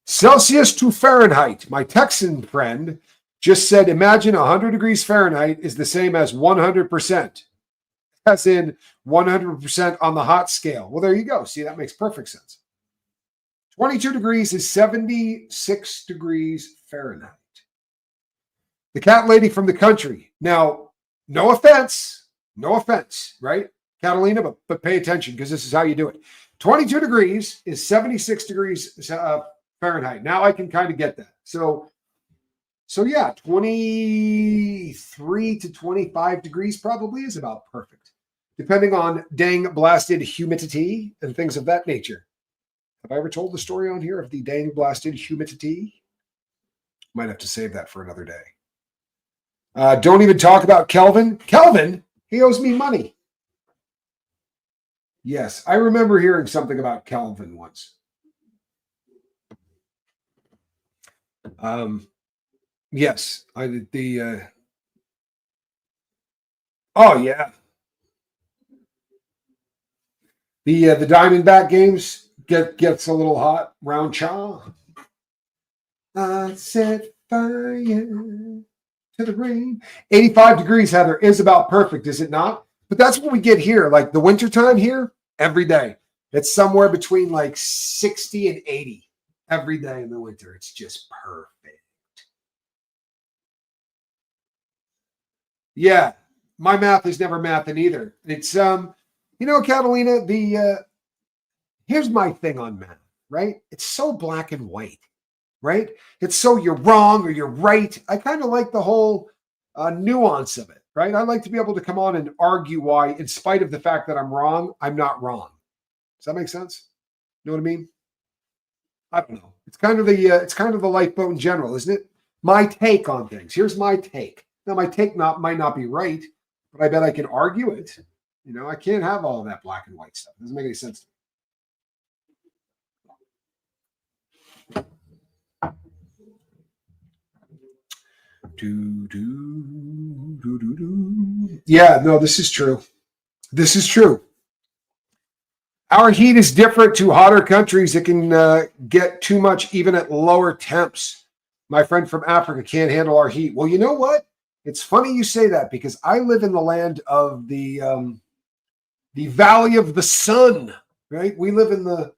Celsius to Fahrenheit. My Texan friend just said, imagine 100 degrees Fahrenheit is the same as 100%. As in 100% on the hot scale. Well, there you go. See, that makes perfect sense. 22 degrees is 76 degrees Fahrenheit. The cat lady from the country. Now, no offense, right, Catalina, but pay attention because this is how you do it. 22 degrees is 76 degrees Fahrenheit. Now I can kind of get that. So yeah, 23 to 25 degrees probably is about perfect, depending on dang blasted humidity and things of that nature. Have I ever told the story on here of the dang blasted humidity? Might have to save that for another day. Don't even talk about Kelvin. Kelvin, he owes me money. Yes, I remember hearing something about Kelvin once. Yes, I did oh yeah. The Diamondback games gets a little hot. Round chaw. I set fire to the rain. 85 degrees, Heather, is about perfect, is it not? But that's what we get here. Like the wintertime here, every day. It's somewhere between like 60 and 80 every day in the winter. It's just perfect. Yeah. My math is never mathing either. It's Catalina, here's my thing on math, right? It's so black and white, right? It's so you're wrong or you're right. I kind of like the whole nuance of it, right? I like to be able to come on and argue why, in spite of the fact that I'm wrong, I'm not wrong. Does that make sense? You know what I mean? I don't know. It's kind of the lifeboat in general, isn't it? My take on things. Here's my take. Now, my take might not be right, but I bet I can argue it. I can't have all of that black and white stuff. It doesn't make any sense to me. Yeah, no, this is true. This is true. Our heat is different to hotter countries. It can get too much even at lower temps. My friend from Africa can't handle our heat. Well, you know what? It's funny you say that because I live in the land of the Valley of the Sun, right? We live in a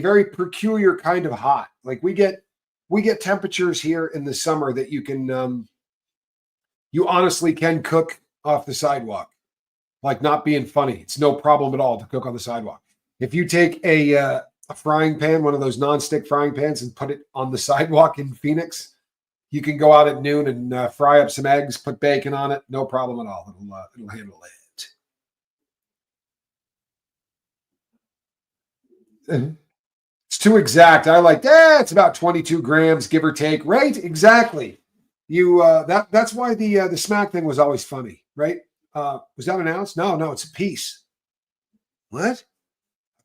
very peculiar kind of hot. Like we get temperatures here in the summer that you honestly can cook off the sidewalk. Like not being funny. It's no problem at all to cook on the sidewalk. If you take a frying pan, one of those nonstick frying pans, and put it on the sidewalk in Phoenix, you can go out at noon and fry up some eggs, put bacon on it. No problem at all. It'll handle it. It's too exact. I like it's about 22 grams, give or take. Right? Exactly. That's why the smack thing was always funny, right? Was that an ounce? No, it's a piece. What?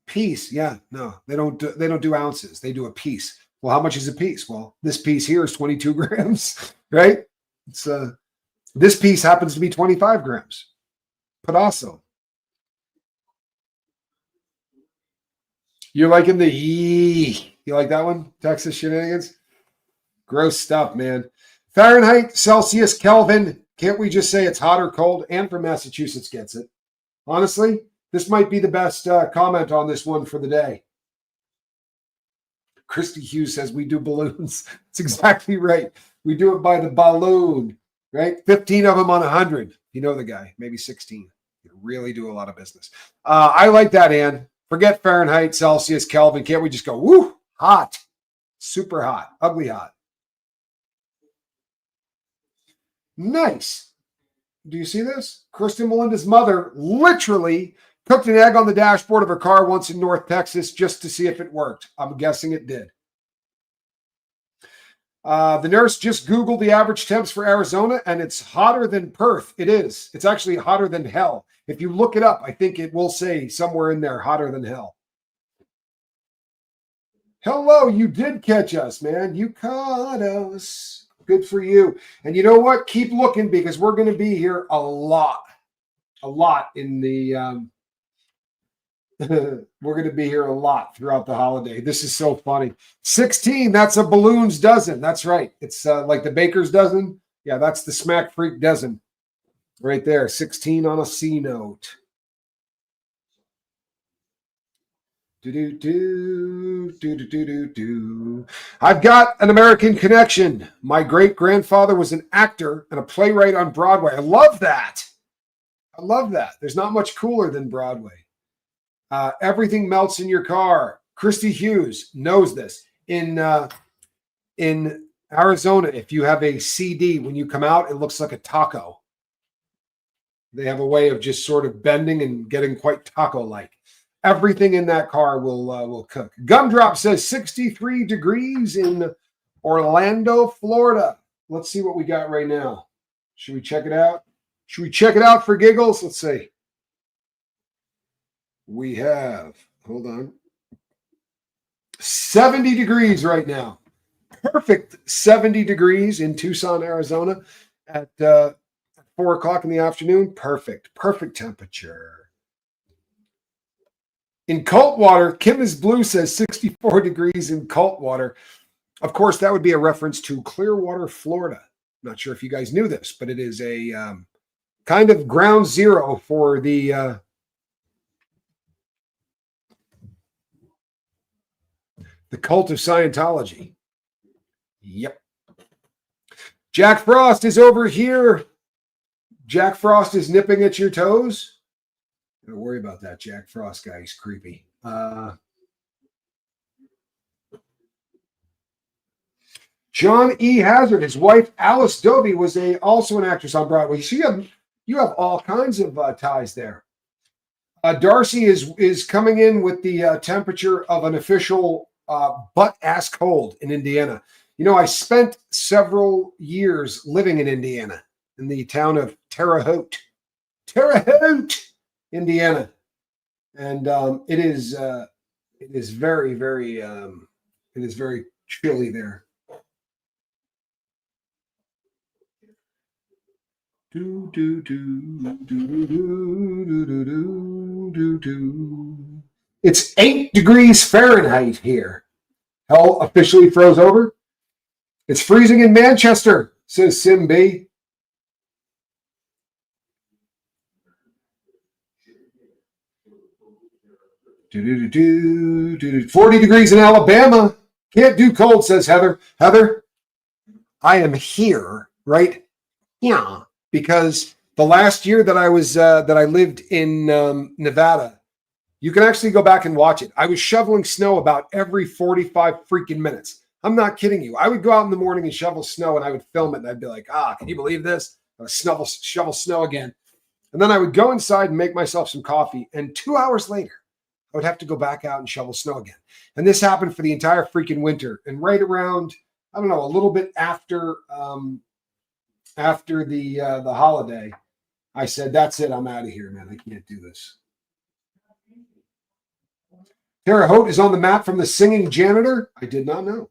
Piece? Yeah, no, they don't do ounces. They do a piece. Well, how much is a piece? Well, this piece here is 22 grams, right? It's this piece happens to be 25 grams. Pedasso. You're liking the yee. You like that one? Texas shenanigans? Gross stuff, man. Fahrenheit, Celsius, Kelvin. Can't we just say it's hot or cold? And from Massachusetts gets it. Honestly, this might be the best comment on this one for the day. Christy Hughes says we do balloons. That's exactly right. We do it by the balloon, right? 15 of them on 100. You know the guy, maybe 16. You really do a lot of business. I like that, Ann. Forget Fahrenheit, Celsius, Kelvin. Can't we just go, woo, hot, super hot, ugly hot. Nice. Do you see this? Kristen Melinda's mother literally cooked an egg on the dashboard of her car once in North Texas just to see if it worked. I'm guessing it did. The nurse just Googled the average temps for Arizona, and it's hotter than Perth. It is. It's actually hotter than hell. If you look it up, I think it will say somewhere in there, hotter than hell. Hello, you did catch us, man. You caught us. Good for you. And you know what? Keep looking because we're going to be here a lot in the we're going to be here a lot throughout the holiday. This is so funny. 16, that's a balloons dozen. That's right. It's like the baker's dozen. Yeah, that's the smack freak dozen right there. 16 on a C note. I've got an American connection. My great grandfather was an actor and a playwright on Broadway. I love that. I love that. There's not much cooler than Broadway. Everything melts in your car. Christy Hughes knows this. In Arizona, if you have a CD, when you come out, it looks like a taco. They have a way of just sort of bending and getting quite taco-like. Everything in that car will cook. Gumdrop says 63 degrees in Orlando, Florida. Let's see what we got right now. Should we check it out? Should we check it out for giggles? Let's see. We have, hold on, 70 degrees right now. perfect 70 degrees in Tucson, Arizona at 4 o'clock in the afternoon. Perfect temperature. In Cultwater, Kim is Blue says 64 degrees in Cultwater. Of course, that would be a reference to Clearwater, Florida. Not sure if you guys knew this, but it is a kind of ground zero for the cult of Scientology. Yep. Jack Frost is over here. Jack Frost is nipping at your toes. Don't worry about that Jack Frost guy. He's creepy. John E. Hazard, his wife Alice Dovey was also an actress on Broadway. So you have all kinds of ties there. Darcy is coming in with the temperature of an official butt-ass cold in Indiana. You know, I spent several years living in Indiana, in the town of Terre Haute, Indiana, and it is very, very chilly there. It's 8 degrees Fahrenheit here. Hell officially froze over. It's freezing in Manchester, says Sim B. Do 40 degrees in Alabama. Can't do cold, says Heather. Heather, I am here, right? Yeah, because the last year that I lived in Nevada, you can actually go back and watch it. I was shoveling snow about every 45 freaking minutes. I'm not kidding you. I would go out in the morning and shovel snow, and I would film it, and I'd be like, can you believe this? I would shovel snow again. And then I would go inside and make myself some coffee, and 2 hours later, I would have to go back out and shovel snow again. And this happened for the entire freaking winter. And right around, I don't know, a little bit after the holiday, I said, that's it. I'm out of here, man. I can't do this. Terre Haute is on the map from the singing janitor. I did not know.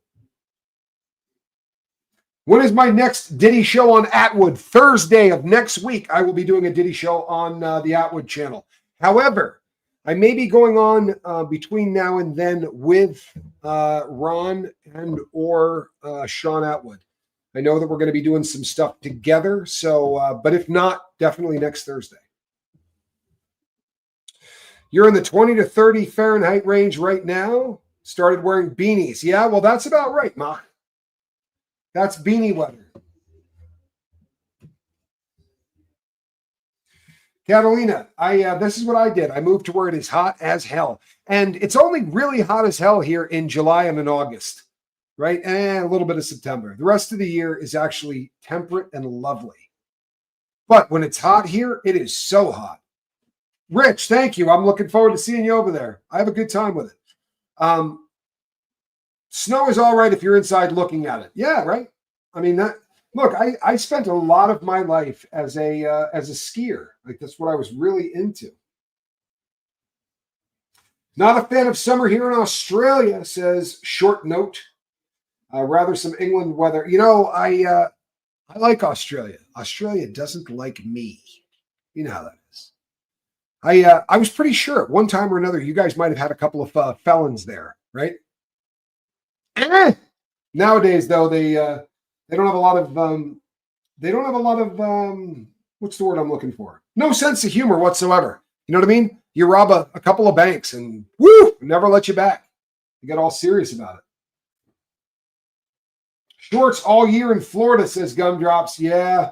When is my next Diddy show on Atwood? Thursday of next week, I will be doing a Diddy show on the Atwood channel. However, I may be going on between now and then with Ron and or Sean Atwood. I know that we're going to be doing some stuff together. So, but if not, definitely next Thursday. You're in the 20 to 30 Fahrenheit range right now. Started wearing beanies. Yeah, well, that's about right, Ma. That's beanie weather. Catalina, this is what I did. I moved to where it is hot as hell. And it's only really hot as hell here in July and in August, right? And a little bit of September. The rest of the year is actually temperate and lovely. But when it's hot here, it is so hot. Rich, thank you. I'm looking forward to seeing you over there. I have a good time with it. Snow is all right if you're inside looking at it. Yeah, right? I mean, look, I spent a lot of my life as a skier. Like, that's what I was really into. Not a fan of summer here in Australia, says Short Note. Rather some England weather. You know, I like Australia. Australia doesn't like me. You know how that is. I was pretty sure at one time or another you guys might have had a couple of felons there, right? Nowadays, though, they don't have a lot of what's the word I'm looking for? No sense of humor whatsoever. You know what I mean? You rob a couple of banks and woo, never let you back. You get all serious about it. Shorts all year in Florida, says Gumdrops. Yeah.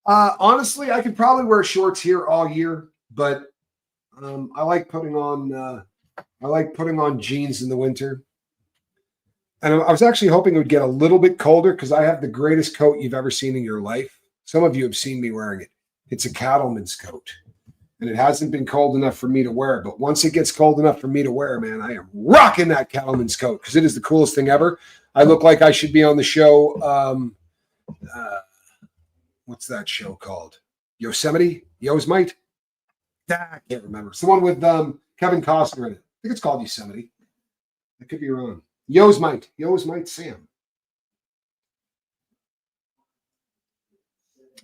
Honestly, I could probably wear shorts here all year, but I like putting on jeans in the winter. And I was actually hoping it would get a little bit colder because I have the greatest coat you've ever seen in your life. Some of you have seen me wearing it. It's a cattleman's coat. And it hasn't been cold enough for me to wear. But once it gets cold enough for me to wear, man, I am rocking that cattleman's coat because it is the coolest thing ever. I look like I should be on the show. What's that show called? Yosemite? Yosemite? I can't remember. It's the one with Kevin Costner in it. I think it's called Yosemite. I could be wrong. Yosemite Sam.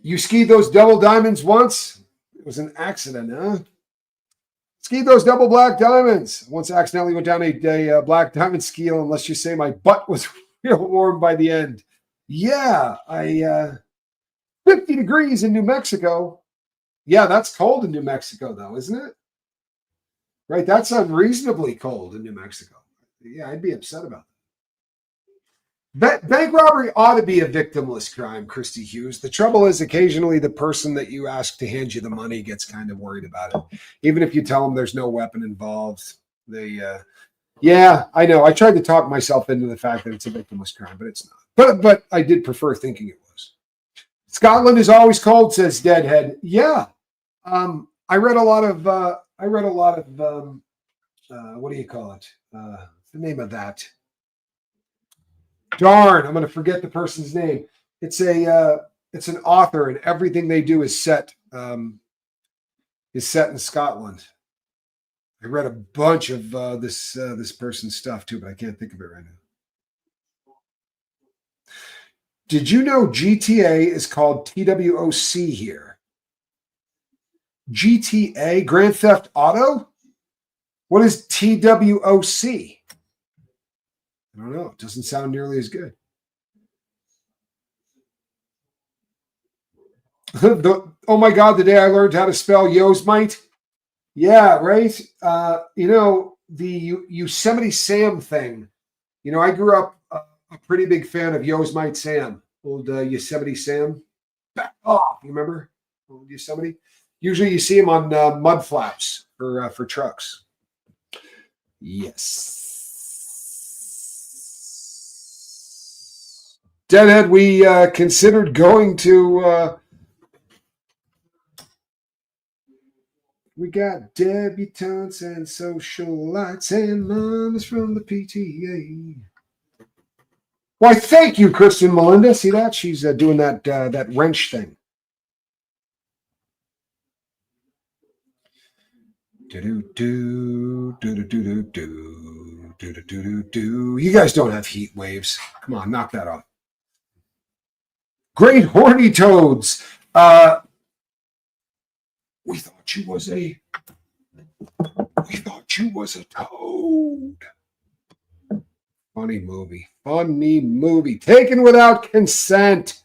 You skied those double diamonds once? It was an accident, huh? Skied those double black diamonds. Once accidentally went down a black diamond ski, and let's just say my butt was real warm by the end. Yeah, 50 degrees in New Mexico. Yeah, that's cold in New Mexico, though, isn't it? Right, that's unreasonably cold in New Mexico. Yeah, I'd be upset about that. Bank robbery ought to be a victimless crime, Christy Hughes. The trouble is, occasionally the person that you ask to hand you the money gets kind of worried about it. Even if you tell them there's no weapon involved, yeah, I know. I tried to talk myself into the fact that it's a victimless crime, but it's not. But I did prefer thinking it was. Scotland is always cold, says Deadhead. Yeah, I read a lot of. What do you call it? The name of that. Darn, I'm going to forget the person's name. It's an author, and everything they do is set in Scotland. I read a bunch of this person's stuff too, but I can't think of it right now. Did you know GTA is called TWOC here? GTA, Grand Theft Auto? What is TWOC? I don't know. It doesn't sound nearly as good. Oh my God, the day I learned how to spell Yosemite. Yeah, right. The Yosemite Sam thing. I grew up a pretty big fan of Yosemite Sam, old Yosemite Sam. Back off, you remember old Yosemite? Usually you see him on mud flaps for trucks. Yes. Deadhead, we considered going to. We got debutantes and socialites and moms from the PTA. Why, thank you, Kristen Melinda. See that? She's doing that wrench thing. You guys don't have heat waves. Come on, knock that off. Great horny toads. We thought you was a toad. Funny movie. Taken without consent.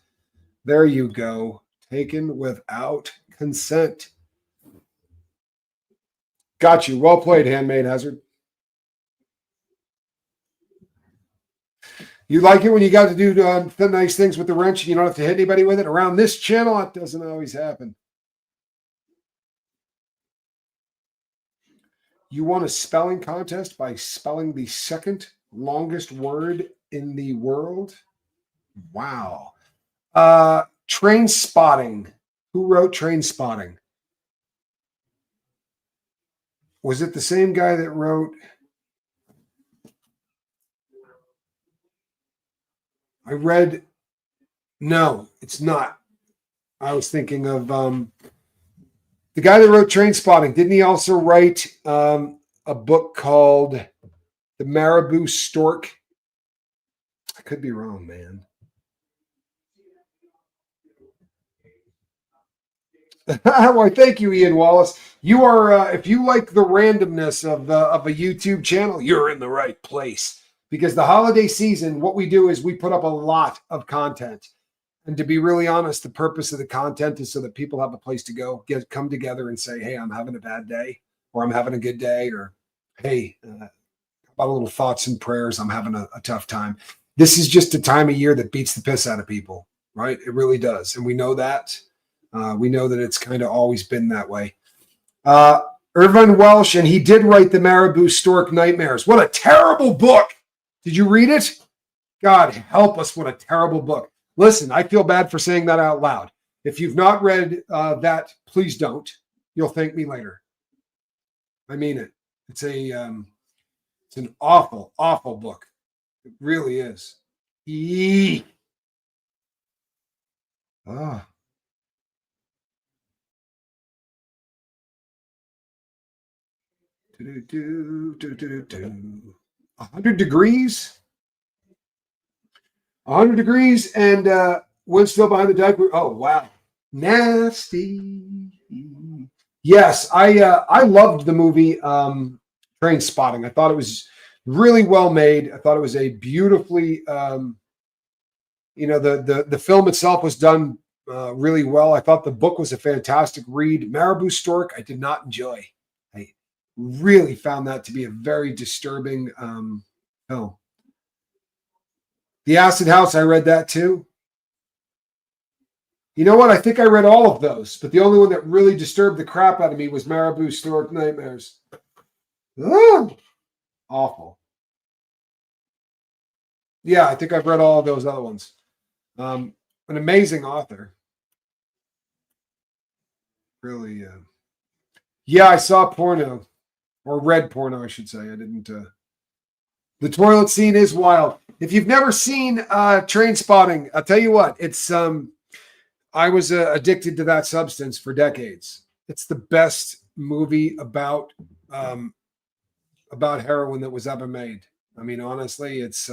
There you go. Taken without consent. Got you. Well played, Handmaid Hazard. You like it when you got to do the nice things with the wrench and you don't have to hit anybody with it? Around this channel, it doesn't always happen. You won a spelling contest by spelling the second longest word in the world? Wow. Train Spotting. Who wrote Train Spotting? Was it the same guy that wrote... No, it's not. I was thinking of the guy that wrote Train Spotting. Didn't he also write a book called The Marabou Stork? I could be wrong, man. Why, thank you, Ian Wallace. You are, if you like the randomness of a YouTube channel, you're in the right place. Because the holiday season, what we do is we put up a lot of content. And to be really honest, the purpose of the content is so that people have a place to go, come together and say, hey, I'm having a bad day, or I'm having a good day, or hey, about a little thoughts and prayers, I'm having a tough time. This is just a time of year that beats the piss out of people, right? It really does. And we know that. We know that it's kind of always been that way. Irvin Welsh, and he did write The Marabou Stork Nightmares. What a terrible book. Did you read it? God help us, what a terrible book. Listen, I feel bad for saying that out loud. If you've not read that, please don't. You'll thank me later. I mean it. It's an awful, awful book. It really is. Eee. Ah. 100 degrees. 100 degrees and wind still behind the dike. Oh, wow. Nasty. Yes, I loved the movie Train Spotting. I thought it was really well made. I thought it was a beautifully, the film itself was done really well. I thought the book was a fantastic read. Marabou Stork, I did not enjoy. I really found that to be a very disturbing film. The Acid House, I read that too. You know what? I think I read all of those, but the only one that really disturbed the crap out of me was Marabou Stork Nightmares. Ugh, awful. Yeah, I think I've read all of those other ones. An amazing author. Really. Yeah, I saw porno, or read porno, I should say. I didn't. The toilet scene is wild. If you've never seen Train Spotting, I'll tell you what. It's I was addicted to that substance for decades. It's the best movie about heroin that was ever made. I mean, honestly, it's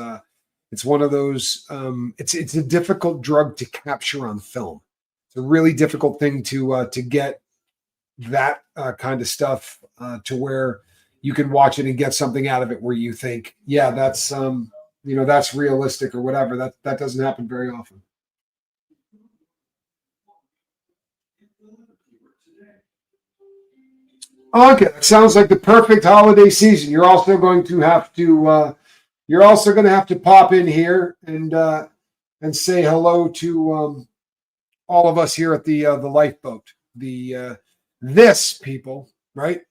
one of those. It's a difficult drug to capture on film. It's a really difficult thing to get that kind of stuff to where you can watch it and get something out of it where you think, yeah, that's that's realistic or whatever. That doesn't happen very often. Okay, that sounds like the perfect holiday season. You're also going to have to pop in here and say hello to all of us here at the lifeboat. This people, right?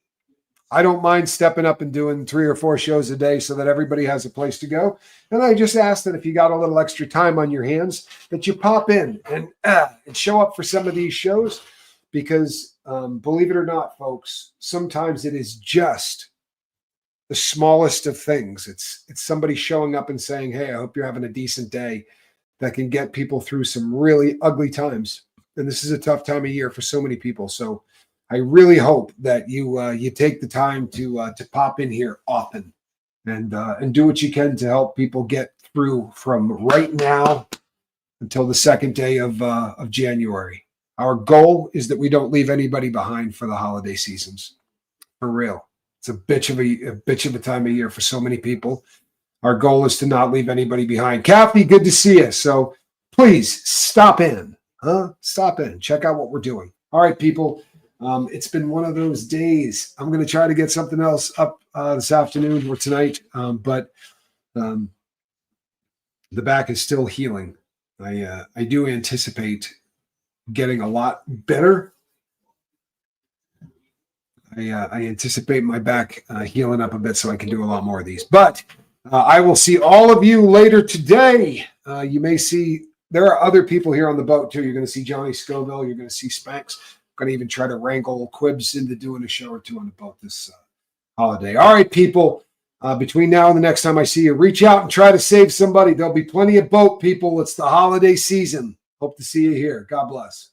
I don't mind stepping up and doing 3 or 4 shows a day so that everybody has a place to go. And I just ask that if you got a little extra time on your hands, that you pop in and show up for some of these shows, because believe it or not, folks, sometimes it is just the smallest of things. It's somebody showing up and saying, "Hey, I hope you're having a decent day," that can get people through some really ugly times. And this is a tough time of year for so many people. So I really hope that you take the time to pop in here often and do what you can to help people get through from right now until the second day of January. Our goal is that we don't leave anybody behind for the holiday seasons. For real, it's a bitch of a time of year for so many people. Our goal is to not leave anybody behind. Kathy, good to see you. So please stop in, Stop in, check out what we're doing. All right, people. It's been one of those days. I'm going to try to get something else up this afternoon or tonight, but the back is still healing. I do anticipate getting a lot better. I anticipate my back healing up a bit so I can do a lot more of these. But I will see all of you later today. You may see there are other people here on the boat too. You're going to see Johnny Scoville. You're going to see Spanx. I'm going to even try to wrangle Quibs into doing a show or two on the boat this holiday. All right, people. Between now and the next time I see you, reach out and try to save somebody. There'll be plenty of boat people. It's the holiday season. Hope to see you here. God bless.